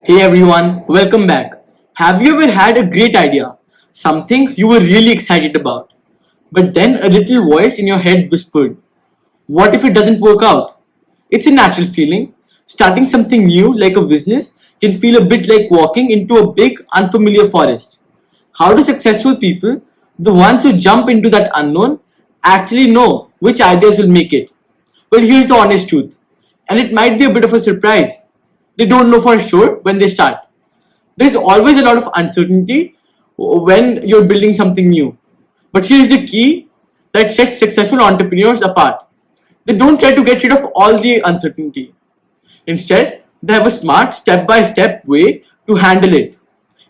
Hey everyone, welcome back. Have you ever had a great idea? Something you were really excited about, but then a little voice in your head whispered, what if it doesn't work out? It's a natural feeling. Starting something new like a business can feel a bit like walking into a big unfamiliar forest. How do successful people, the ones who jump into that unknown, actually know which ideas will make it? Well, here's the honest truth, and it might be a bit of a surprise. They don't know for sure when they start. There's always a lot of uncertainty when you're building something new. But here's the key that sets successful entrepreneurs apart. They don't try to get rid of all the uncertainty. Instead, they have a smart step by step way to handle it.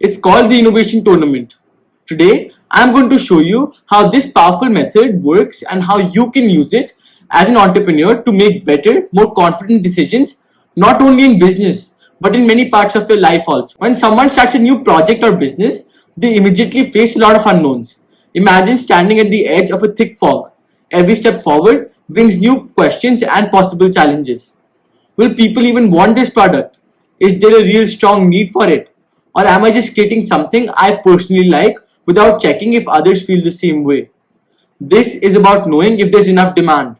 It's called the innovation tournament. Today, I'm going to show you how this powerful method works and how you can use it as an entrepreneur to make better, more confident decisions, not only in business, but in many parts of your life also. When someone starts a new project or business, they immediately face a lot of unknowns. Imagine standing at the edge of a thick fog. Every step forward brings new questions and possible challenges. Will people even want this product? Is there a real strong need for it? Or am I just creating something I personally like without checking if others feel the same way? This is about knowing if there's enough demand.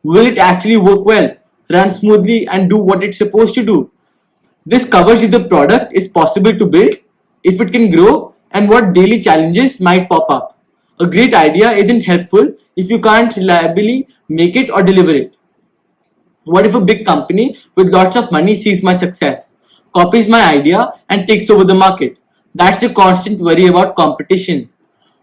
Will it actually work well, run smoothly, and do what it's supposed to do? This covers if the product is possible to build, if it can grow, and what daily challenges might pop up. A great idea isn't helpful if you can't reliably make it or deliver it. What if a big company with lots of money sees my success, copies my idea, and takes over the market? That's the constant worry about competition.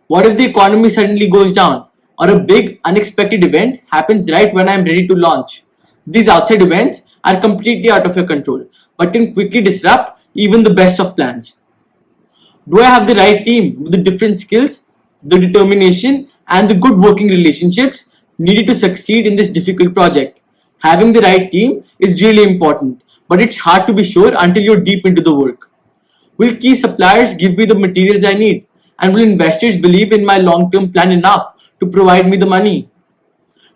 What if the economy suddenly goes down, or a big unexpected event happens right when I'm ready to launch? These outside events are completely out of your control, but can quickly disrupt even the best of plans. Do I have the right team with the different skills, the determination, and the good working relationships needed to succeed in this difficult project? Having the right team is really important, but it's hard to be sure until you're deep into the work. Will key suppliers give me the materials I need? And will investors believe in my long term plan enough to provide me the money?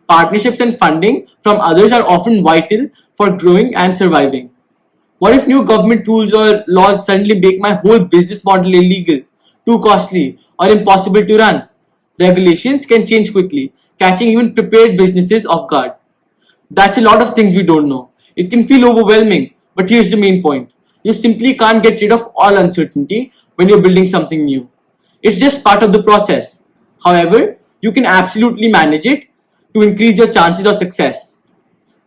Partnerships and funding from others are often vital for growing and surviving. What if new government rules or laws suddenly make my whole business model illegal, too costly, or impossible to run? Regulations can change quickly, catching even prepared businesses off guard. That's a lot of things we don't know. It can feel overwhelming, but here's the main point. You simply can't get rid of all uncertainty when you're building something new. It's just part of the process. However, you can absolutely manage it to increase your chances of success.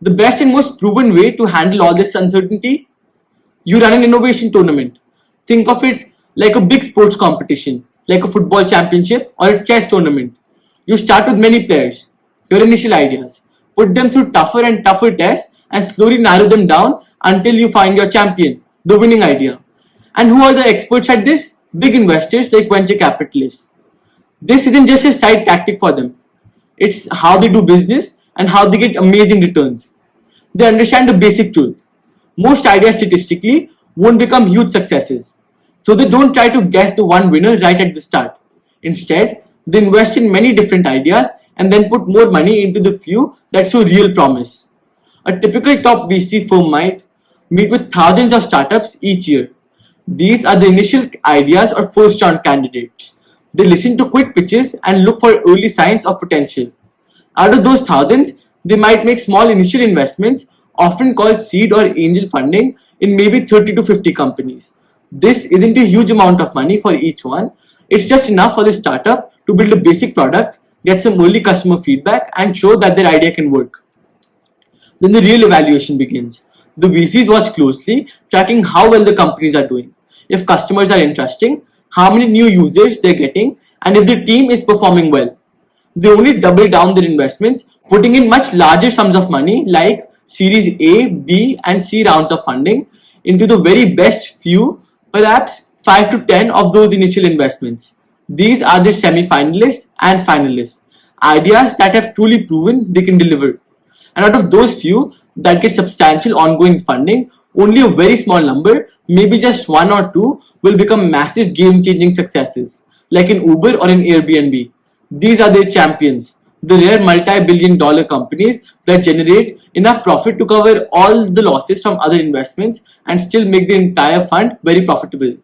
The best and most proven way to handle all this uncertainty, you run an innovation tournament. Think of it like a big sports competition, like a football championship or a chess tournament. You start with many players, your initial ideas, put them through tougher and tougher tests, and slowly narrow them down until you find your champion, the winning idea. And who are the experts at this? Big investors like venture capitalists. This isn't just a side tactic for them. It's how they do business and how they get amazing returns. They understand the basic truth. Most ideas statistically won't become huge successes. So they don't try to guess the one winner right at the start. Instead, they invest in many different ideas and then put more money into the few that show real promise. A typical top VC firm might meet with thousands of startups each year. These are the initial ideas or first round candidates. They listen to quick pitches and look for early signs of potential. Out of those thousands, they might make small initial investments, often called seed or angel funding, in maybe 30 to 50 companies. This isn't a huge amount of money for each one. It's just enough for the startup to build a basic product, get some early customer feedback, and show that their idea can work. Then the real evaluation begins. The VCs watch closely, tracking how well the companies are doing. If customers are interesting, how many new users they're getting, and if the team is performing well. They only double down their investments, putting in much larger sums of money like Series A, B, and C rounds of funding into the very best few, perhaps 5 to 10 of those initial investments. These are the semi-finalists and finalists, ideas that have truly proven they can deliver. And out of those few that get substantial ongoing funding, only a very small number, maybe just one or two, will become massive game-changing successes, like in Uber or in Airbnb. These are their champions, The rare multi-billion dollar companies that generate enough profit to cover all the losses from other investments and still make the entire fund very profitable.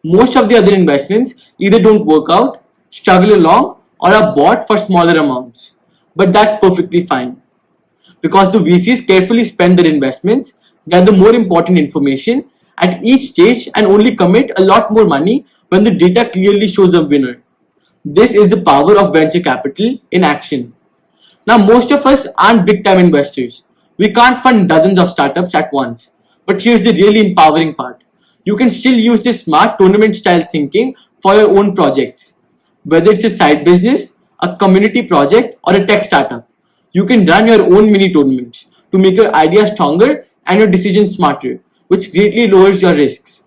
Most of the other investments either don't work out, struggle along, or are bought for smaller amounts. But that's perfectly fine because the VCs carefully spend their investments, gather more important information at each stage, and only commit a lot more money when the data clearly shows a winner. This is the power of venture capital in action. Now, most of us aren't big time investors. We can't fund dozens of startups at once. But here's the really empowering part. You can still use this smart tournament style thinking for your own projects. Whether it's a side business, a community project, or a tech startup, you can run your own mini tournaments to make your ideas stronger and your decisions smarter, which greatly lowers your risks.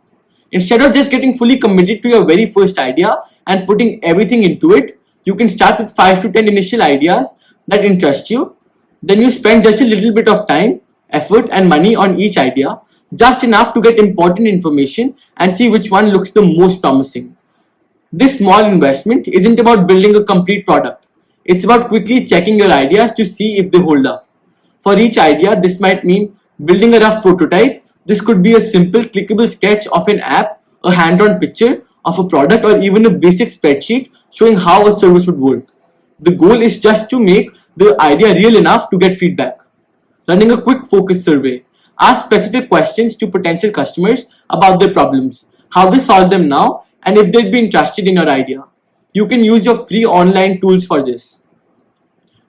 Instead of just getting fully committed to your very first idea and putting everything into it, you can start with 5 to 10 initial ideas that interest you. Then you spend just a little bit of time, effort, and money on each idea, just enough to get important information and see which one looks the most promising. This small investment isn't about building a complete product. It's about quickly checking your ideas to see if they hold up. For each idea, this might mean building a rough prototype. This could be a simple clickable sketch of an app, a hand-drawn picture of a product, or even a basic spreadsheet showing how a service would work. The goal is just to make the idea real enough to get feedback. Running a quick focus survey. Ask specific questions to potential customers about their problems, how they solve them now, and if they'd be interested in your idea. You can use your free online tools for this.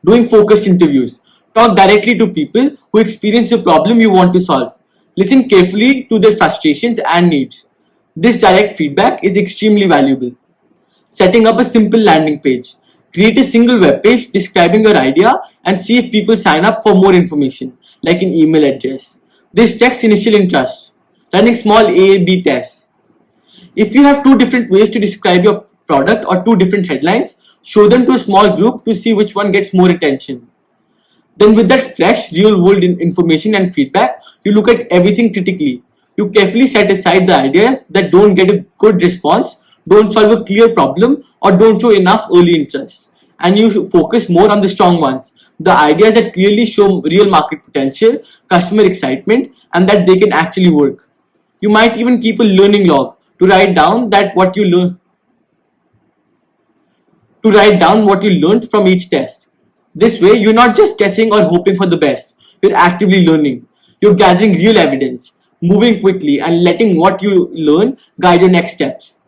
Doing focused interviews. Talk directly to people who experience the problem you want to solve. Listen carefully to their frustrations and needs. This direct feedback is extremely valuable. Setting up a simple landing page. Create a single web page describing your idea and see if people sign up for more information, like an email address. This checks initial interest. Running small A/B tests. If you have two different ways to describe your product or two different headlines, show them to a small group to see which one gets more attention. Then with that fresh real world information and feedback, you look at everything critically. You carefully set aside the ideas that don't get a good response, don't solve a clear problem, or don't show enough early interest. And you focus more on the strong ones, the ideas that clearly show real market potential, customer excitement, and that they can actually work. You might even keep a learning log to write down what you learned from each test. This way, you're not just guessing or hoping for the best. You're actively learning. You're gathering real evidence, moving quickly, and letting what you learn guide your next steps.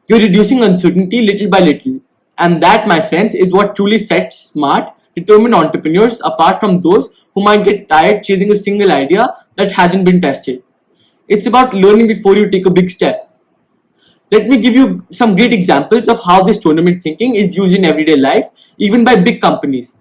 You're reducing uncertainty little by little. And that, my friends, is what truly sets smart, determined entrepreneurs apart from those who might get tired chasing a single idea that hasn't been tested. It's about learning before you take a big step. Let me give you some great examples of how this tournament thinking is used in everyday life, even by big companies.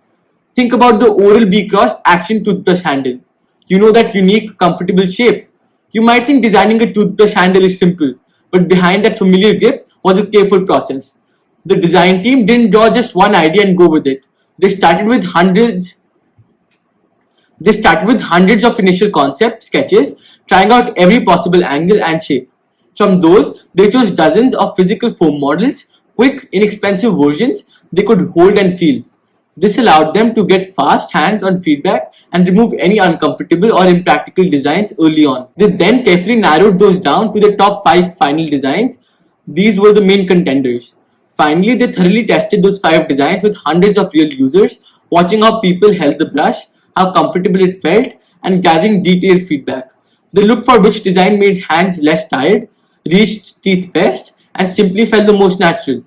Think about the Oral-B Cross Action toothbrush handle. You know that unique, comfortable shape. You might think designing a toothbrush handle is simple, but behind that familiar grip was a careful process. The design team didn't draw just one idea and go with it. They started with hundreds of initial concept sketches, trying out every possible angle and shape. From those, they chose dozens of physical foam models, quick, inexpensive versions they could hold and feel. This allowed them to get fast hands-on feedback and remove any uncomfortable or impractical designs early on. They then carefully narrowed those down to the top 5 final designs. These were the main contenders. Finally, they thoroughly tested those 5 designs with hundreds of real users, watching how people held the brush, how comfortable it felt, and gathering detailed feedback. They looked for which design made hands less tired, reached teeth best, and simply felt the most natural.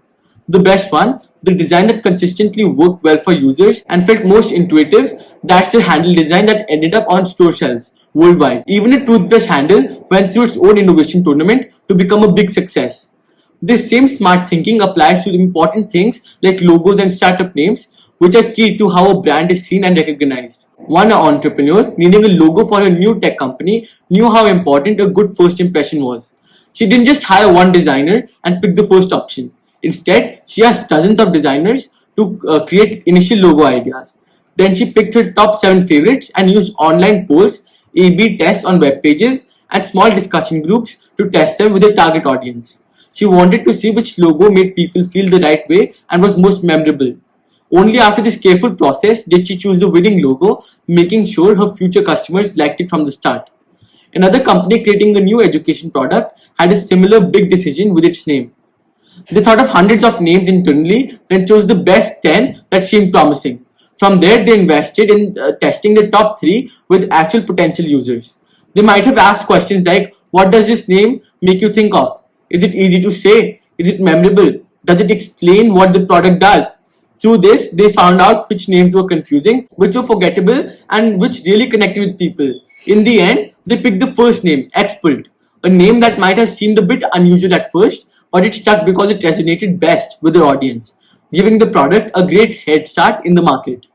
The best one, the design that consistently worked well for users and felt most intuitive, that's the handle design that ended up on store shelves worldwide. Even a toothbrush handle went through its own innovation tournament to become a big success. This same smart thinking applies to important things like logos and startup names, which are key to how a brand is seen and recognized. One entrepreneur needing a logo for a new tech company knew how important a good first impression was. She didn't just hire one designer and pick the first option. Instead, she asked dozens of designers to create initial logo ideas. Then she picked her top 7 favorites and used online polls, A/B tests on web pages, and small discussion groups to test them with her target audience. She wanted to see which logo made people feel the right way and was most memorable. Only after this careful process did she choose the winning logo, making sure her future customers liked it from the start. Another company creating a new education product had a similar big decision with its name. They thought of hundreds of names internally, then chose the best 10 that seemed promising. From there, they invested in testing the top 3 with actual potential users. They might have asked questions like, what does this name make you think of? Is it easy to say? Is it memorable? Does it explain what the product does? Through this, they found out which names were confusing, which were forgettable, and which really connected with people. In the end, they picked the first name, Expert, a name that might have seemed a bit unusual at first, but it stuck because it resonated best with their audience, giving the product a great head start in the market.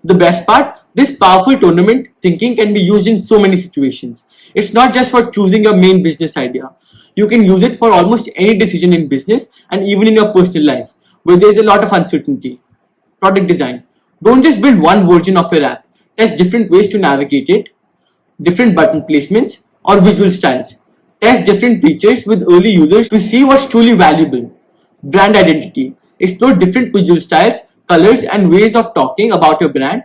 The best part, this powerful tournament thinking can be used in so many situations. It's not just for choosing your main business idea. You can use it for almost any decision in business and even in your personal life, where there's a lot of uncertainty. Product design. Don't just build one version of your app. Test different ways to navigate it, different button placements, or visual styles. Test different features with early users to see what's truly valuable. Brand identity. Explore different visual styles, colors, and ways of talking about your brand.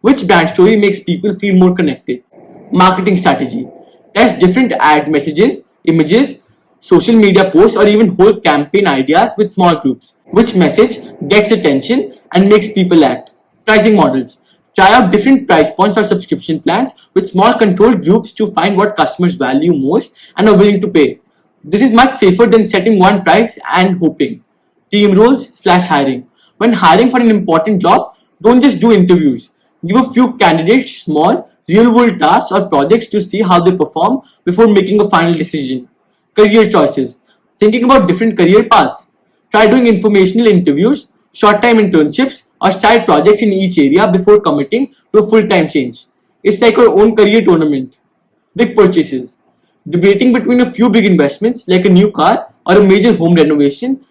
Which brand story makes people feel more connected? Marketing strategy. Test different ad messages, images, social media posts, or even whole campaign ideas with small groups. Which message gets attention and makes people act? Pricing models. Try out different price points or subscription plans with small controlled groups to find what customers value most and are willing to pay. This is much safer than setting one price and hoping. Team roles/hiring. When hiring for an important job, don't just do interviews. Give a few candidates small, real world tasks or projects to see how they perform before making a final decision. Career choices. Thinking about different career paths. Try doing informational interviews, short time internships, or side projects in each area before committing to a full time change. It's like your own career tournament. Big purchases. Debating between a few big investments like a new car or a major home renovation.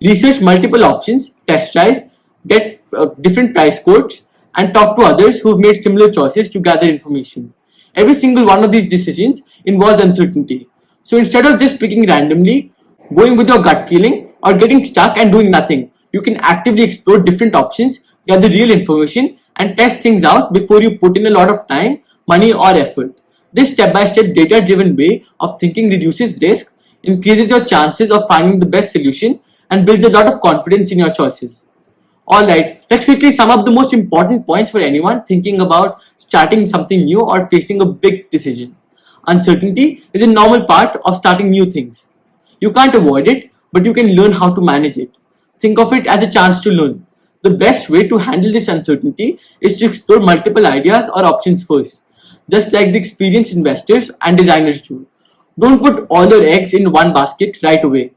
Research multiple options, test drive, get different price quotes, and talk to others who've made similar choices to gather information. Every single one of these decisions involves uncertainty. So instead of just picking randomly, going with your gut feeling, or getting stuck and doing nothing, you can actively explore different options, gather real information, and test things out before you put in a lot of time, money, or effort. This step-by-step data-driven way of thinking reduces risk, increases your chances of finding the best solution, and builds a lot of confidence in your choices. Alright, let's quickly sum up the most important points for anyone thinking about starting something new or facing a big decision. Uncertainty is a normal part of starting new things. You can't avoid it, but you can learn how to manage it. Think of it as a chance to learn. The best way to handle this uncertainty is to explore multiple ideas or options first, just like the experienced investors and designers do. Don't put all your eggs in one basket right away.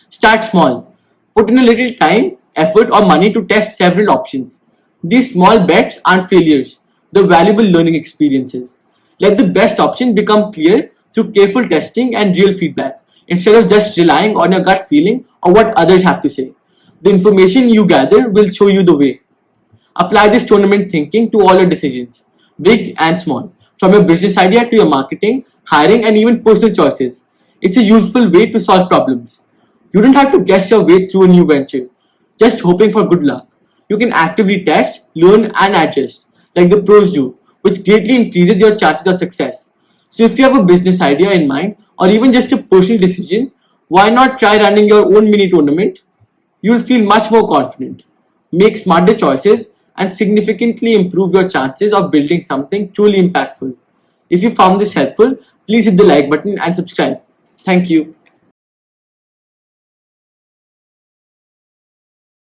Start small. Put in a little time, effort, or money to test several options. These small bets aren't failures, they're valuable learning experiences. Let the best option become clear through careful testing and real feedback, instead of just relying on your gut feeling or what others have to say. The information you gather will show you the way. Apply this tournament thinking to all your decisions, big and small, from your business idea to your marketing, hiring, and even personal choices. It's a useful way to solve problems. You don't have to guess your way through a new venture, just hoping for good luck. You can actively test, learn, and adjust, like the pros do, which greatly increases your chances of success. So, if you have a business idea in mind, or even just a personal decision, why not try running your own mini tournament? You'll feel much more confident, make smarter choices, and significantly improve your chances of building something truly impactful. If you found this helpful, please hit the like button and subscribe. Thank you.